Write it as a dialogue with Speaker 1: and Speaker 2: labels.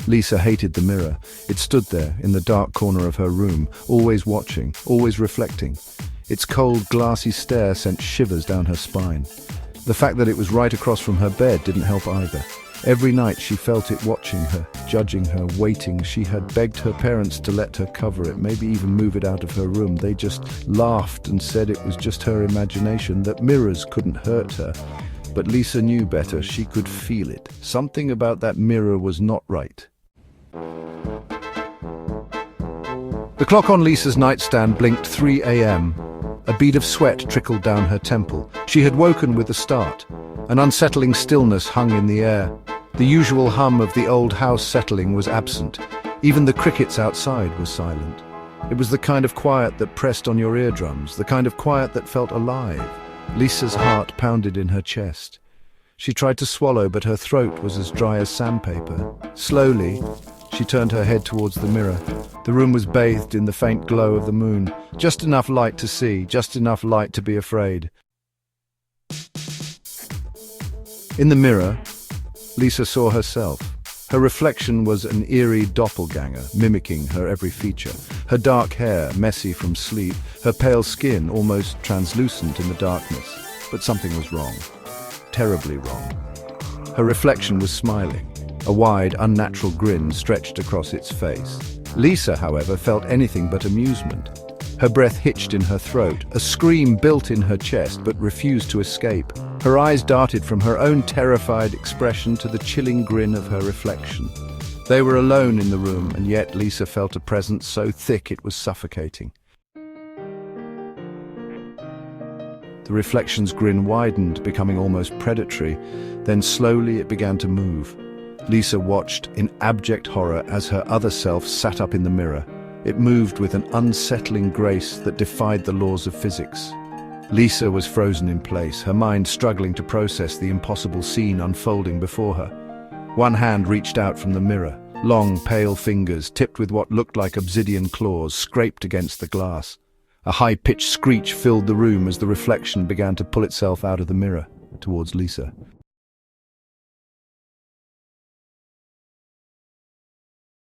Speaker 1: Lisa hated the mirror. It stood there, in the dark corner of her room, always watching, always reflecting. Its cold, glassy stare sent shivers down her spine. The fact that it was right across from her bed didn't help either. Every night she felt it watching her, judging her, waiting. She had begged her parents to let her cover it, maybe even move it out of her room. They just laughed and said it was just her imagination, that mirrors couldn't hurt her. But Lisa knew better. She could feel it. Something about that mirror was not right. The clock on Lisa's nightstand blinked 3 a.m. A bead of sweat trickled down her temple. She had woken with a start. An unsettling stillness hung in the air. The usual hum of the old house settling was absent. Even the crickets outside were silent. It was the kind of quiet that pressed on your eardrums, the kind of quiet that felt alive. Lisa's heart pounded in her chest. She tried to swallow, but her throat was as dry as sandpaper. Slowly, she turned her head towards the mirror. The room was bathed in the faint glow of the moon. Just enough light to see, just enough light to be afraid. In the mirror, Lisa saw herself. Her reflection was an eerie doppelganger, mimicking her every feature. Her dark hair, messy from sleep, her pale skin almost translucent in the darkness. But something was wrong. Terribly wrong. Her reflection was smiling. A wide, unnatural grin stretched across its face. Lisa, however, felt anything but amusement. Her breath hitched in her throat. A scream built in her chest but refused to escape. Her eyes darted from her own terrified expression to the chilling grin of her reflection. They were alone in the room, and yet Lisa felt a presence so thick it was suffocating. The reflection's grin widened, becoming almost predatory. Then slowly it began to move. Lisa watched in abject horror as her other self sat up in the mirror. It moved with an unsettling grace that defied the laws of physics. Lisa was frozen in place, her mind struggling to process the impossible scene unfolding before her. One hand reached out from the mirror. Long, pale fingers, tipped with what looked like obsidian claws, scraped against the glass. A high-pitched screech filled the room as the reflection began to pull itself out of the mirror towards Lisa.